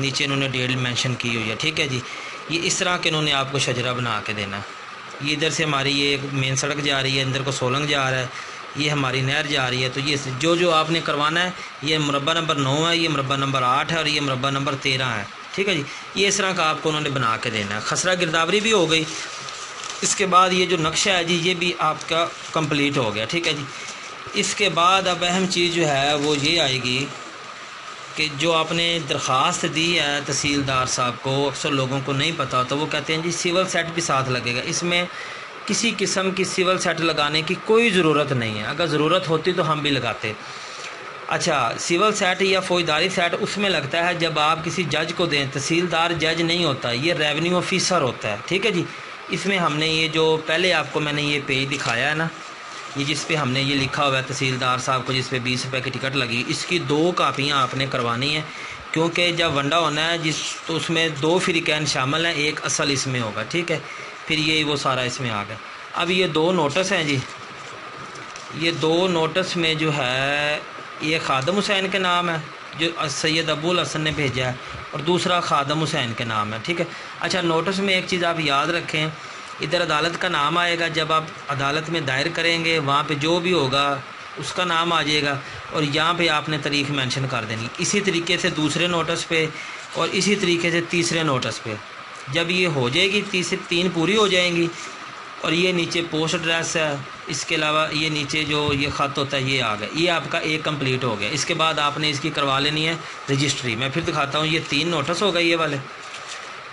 نیچے انہوں نے ڈیٹ مینشن کی ہوئی ہے، ٹھیک ہے جی۔ یہ اس طرح کے انہوں نے آپ کو شجرہ بنا کے دینا ہے۔ یہ ادھر سے ہماری یہ مین سڑک جا رہی ہے، اندر کو سولنگ جا رہا ہے، یہ ہماری نہر جا رہی ہے، تو یہ جو آپ نے کروانا ہے، یہ مربع نمبر 9 ہے، یہ مربع نمبر 8 ہے، اور یہ مربع نمبر 13 ہے، ٹھیک ہے جی۔ یہ اس طرح کا آپ کو انہوں نے بنا کے دینا ہے۔ خسرہ گرداوری بھی ہو گئی۔ اس کے بعد یہ جو نقشہ ہے جی، یہ بھی آپ کا کمپلیٹ ہو گیا، ٹھیک ہے جی۔ اس کے بعد اب اہم چیز جو ہے وہ یہ آئے گی کہ جو آپ نے درخواست دی ہے تحصیلدار صاحب کو، اکثر لوگوں کو نہیں پتہ ہوتا، وہ کہتے ہیں جی سول سیٹ بھی ساتھ لگے گا۔ اس میں کسی قسم کی سول سیٹ لگانے کی کوئی ضرورت نہیں ہے، اگر ضرورت ہوتی تو ہم بھی لگاتے۔ اچھا، سول سیٹ یا فوجداری سیٹ اس میں لگتا ہے جب آپ کسی جج کو دیں۔ تحصیلدار جج نہیں ہوتا، یہ ریونیو آفیسر ہوتا ہے، ٹھیک ہے جی۔ اس میں ہم نے یہ جو پہلے آپ کو میں نے یہ پیج دکھایا ہے نا، یہ جس پہ ہم نے یہ لکھا ہوا ہے تحصیلدار صاحب کو، جس پہ 20 روپے کی ٹکٹ لگی، اس کی 2 کاپیاں آپ نے کروانی ہیں، کیونکہ جب ونڈا ہونا ہے تو اس میں 2 فری کین شامل ہیں، ایک اصل اس میں ہوگا، ٹھیک ہے۔ پھر یہ وہ سارا اس میں آ گیا۔ اب یہ 2 نوٹس ہیں جی، یہ 2 نوٹس میں جو ہے یہ خادم حسین کے نام ہے جو سید ابو الحسن نے بھیجا ہے، اور دوسرا خادم حسین کے نام ہے، ٹھیک ہے۔ اچھا، نوٹس میں ایک چیز آپ یاد رکھیں، ادھر عدالت کا نام آئے گا، جب آپ عدالت میں دائر کریں گے وہاں پہ جو بھی ہوگا اس کا نام آ جائے گا، اور یہاں پہ آپ نے تاریخ مینشن کر دینی۔ اسی طریقے سے دوسرے نوٹس پہ، اور اسی طریقے سے تیسرے نوٹس پہ جب یہ ہو جائے گی، 3 پوری ہو جائیں گی، اور یہ نیچے پوسٹ ایڈریس ہے، اس کے علاوہ یہ نیچے جو یہ خط ہوتا ہے یہ آ گیا، یہ آپ کا ایک کمپلیٹ ہو گیا۔ اس کے بعد آپ نے اس کی کروا لینی ہے رجسٹری۔ میں پھر دکھاتا ہوں، یہ 3 نوٹس ہو گئے یہ والے،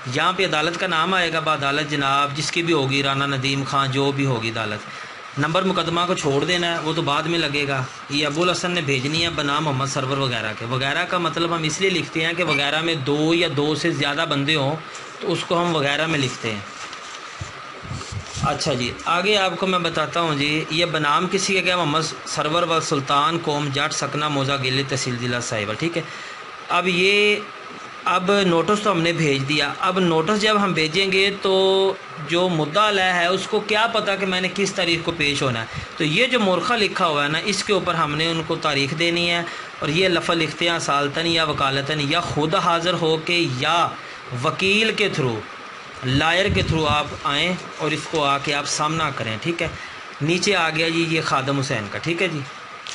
یہاں پہ عدالت کا نام آئے گا، عدالت جناب جس کی بھی ہوگی، رانا ندیم خان جو بھی ہوگی عدالت، نمبر مقدمہ کو چھوڑ دینا ہے، وہ تو بعد میں لگے گا۔ یہ ابو الحسن نے بھیجنی ہے بنام محمد سرور وغیرہ کے، وغیرہ کا مطلب ہم اس لیے لکھتے ہیں کہ وغیرہ میں 2 یا 2 سے زیادہ بندے ہوں تو اس کو ہم وغیرہ میں لکھتے ہیں۔ اچھا جی، آگے آپ کو میں بتاتا ہوں جی، یہ بنام کسی کا کیا، محمد سرور و سلطان قوم جٹ سکنا موزہ گلی تحصیل ضلع صاحبہ، ٹھیک ہے۔ اب نوٹس تو ہم نے بھیج دیا، اب نوٹس جب ہم بھیجیں گے تو جو مدعا علیہ ہے اس کو کیا پتہ کہ میں نے کس تاریخ کو پیش ہونا ہے، تو یہ جو مورخہ لکھا ہوا ہے نا، اس کے اوپر ہم نے ان کو تاریخ دینی ہے، اور یہ لفظ لکھتے ہیں سالتن یا وکالتن، یا خود حاضر ہو کے یا وکیل کے تھرو، لائر کے تھرو آپ آئیں اور اس کو آ کے آپ سامنا کریں، ٹھیک ہے۔ نیچے آ گیا جی یہ خادم حسین کا، ٹھیک ہے جی،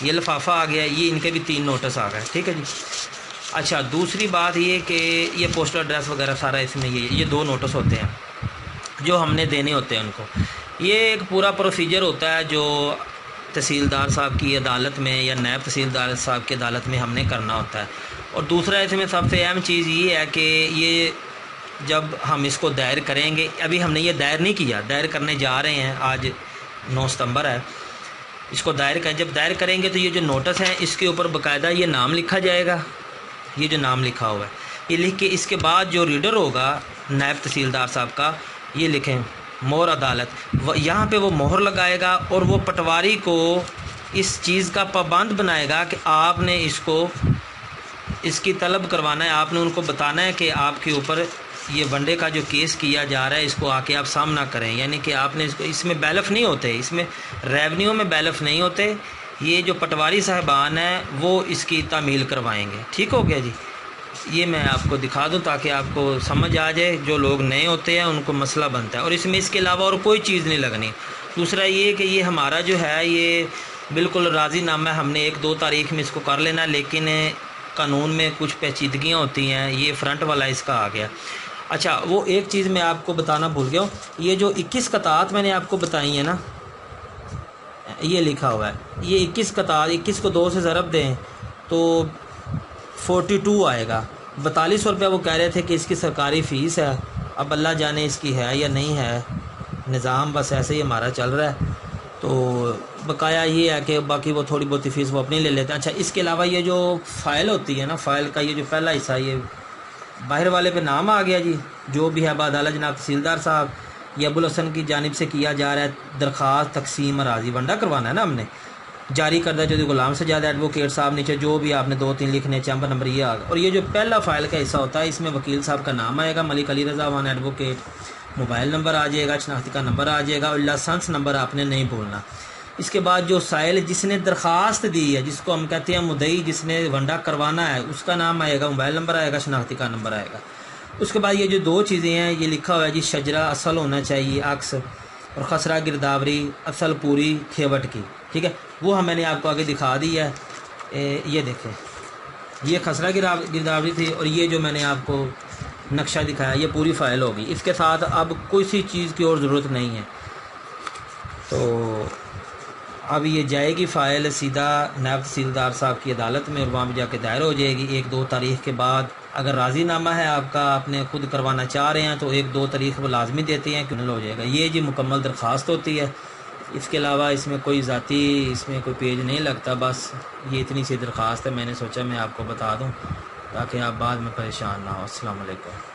یہ لفافہ آ گیا، یہ ان کے بھی 3 نوٹس آ گئے، ٹھیک ہے جی۔ اچھا، دوسری بات یہ کہ یہ پوسٹل ایڈریس وغیرہ سارا اس میں یہ 2 نوٹس ہوتے ہیں جو ہم نے دینے ہوتے ہیں ان کو۔ یہ ایک پورا پروسیجر ہوتا ہے جو تحصیلدار صاحب کی عدالت میں یا نائب تحصیلدار صاحب کی عدالت میں ہم نے کرنا ہوتا ہے۔ اور دوسرا اس میں سب سے اہم چیز یہ ہے کہ یہ جب ہم اس کو دائر کریں گے، ابھی ہم نے یہ دائر نہیں کیا، دائر کرنے جا رہے ہیں، آج 9 ستمبر ہے، اس کو دائر کریں، جب دائر کریں گے تو یہ جو نوٹس ہیں اس کے اوپر باقاعدہ یہ نام لکھا جائے گا، یہ جو نام لکھا ہوا ہے یہ لکھ کے، اس کے بعد جو ریڈر ہوگا نائب تحصیلدار صاحب کا، یہ لکھیں مہر عدالت، یہاں پہ وہ مہر لگائے گا، اور وہ پٹواری کو اس چیز کا پابند بنائے گا کہ آپ نے اس کی طلب کروانا ہے، آپ نے ان کو بتانا ہے کہ آپ کے اوپر یہ ونڈے کا جو کیس کیا جا رہا ہے، اس کو آ کے آپ سامنا کریں، یعنی کہ آپ نے اس میں بیلف نہیں ہوتے، اس میں ریونیو میں بیلف نہیں ہوتے، یہ جو پٹواری صاحبان ہیں وہ اس کی تعمیل کروائیں گے، ٹھیک ہو گیا جی۔ یہ میں آپ کو دکھا دوں تاکہ آپ کو سمجھ آ جائے، جو لوگ نئے ہوتے ہیں ان کو مسئلہ بنتا ہے، اور اس میں اس کے علاوہ اور کوئی چیز نہیں لگنی۔ دوسرا یہ کہ یہ ہمارا جو ہے یہ بالکل راضی نامہ ہے، ہم نے 1-2 تاریخ میں اس کو کر لینا، لیکن قانون میں کچھ پیچیدگیاں ہوتی ہیں، یہ فرنٹ والا اس کا آ گیا۔ اچھا، وہ ایک چیز میں آپ کو بتانا بھول گیا ہوں، یہ جو 21 قطعات میں نے آپ کو بتائی ہیں نا، یہ لکھا ہوا ہے، یہ 21 قطعات، 21 کو 2 سے ضرب دیں تو 42 آئے گا۔ 4200 روپیہ وہ کہہ رہے تھے کہ اس کی سرکاری فیس ہے، اب اللہ جانے اس کی ہے یا نہیں ہے، نظام بس ایسے ہی ہمارا چل رہا ہے، تو بقایا یہ ہے کہ باقی وہ تھوڑی بہت فیس وہ اپنی لے لیتے ہیں۔ اچھا، اس کے علاوہ یہ جو فائل ہوتی ہے نا، فائل کا یہ جو پہلا حصہ، یہ باہر والے پہ نام آ گیا جی، جو بھی ہے بعدالت جناب تحصیلدار صاحب، یہ ابو الحسن کی جانب سے کیا جا رہا ہے، درخواست تقسیم اراضی ونڈا کروانا ہے نا ہم نے، جاری کردہ جو غلام سجاد ایڈوکیٹ صاحب، نیچے جو بھی آپ نے 2-3 لکھنے، چیمبر نمبر یہ آ گیا، اور یہ جو پہلا فائل کا حصہ ہوتا ہے اس میں وکیل صاحب کا نام آئے گا، ملک علی رضا وان ایڈوکیٹ، موبائل نمبر آ جائے گا، شناختی کا نمبر آ جائے گا، اور لائسنس نمبر آپ نے نہیں بھولنا۔ اس کے بعد جو سائل جس نے درخواست دی ہے، جس کو ہم کہتے ہیں مدعی، جس نے ونڈا کروانا ہے، اس کا نام آئے گا، موبائل نمبر آئے گا، شناختی کارڈ نمبر آئے گا۔ اس کے بعد یہ جو 2 چیزیں ہیں، یہ لکھا ہوا ہے جی شجرہ اصل ہونا چاہیے عکس، اور خسرہ گرداوری اصل پوری کھیوٹ کی، ٹھیک ہے، وہ میں نے آپ کو آگے دکھا دی ہے۔ یہ دیکھیں، یہ خسرہ گرداوری تھی، اور یہ جو میں نے آپ کو نقشہ دکھایا یہ پوری فائل ہوگی۔ اس کے ساتھ اب کسی چیز کی اور ضرورت نہیں ہے، تو اب یہ جائے گی فائل سیدھا نائب تحصیلدار صاحب کی عدالت میں، اور وہاں پہ جا کے دائر ہو جائے گی 1-2 تاریخ کے بعد۔ اگر راضی نامہ ہے آپ کا، آپ نے خود کروانا چاہ رہے ہیں، تو 1-2 تاریخ وہ لازمی دیتے ہیں کہ ہو جائے گا۔ یہ جی مکمل درخواست ہوتی ہے، اس کے علاوہ اس میں کوئی ذاتی اس میں کوئی پیج نہیں لگتا، بس یہ اتنی سی درخواست ہے۔ میں نے سوچا میں آپ کو بتا دوں تاکہ آپ بعد میں پریشان نہ ہو۔ السلام علیکم۔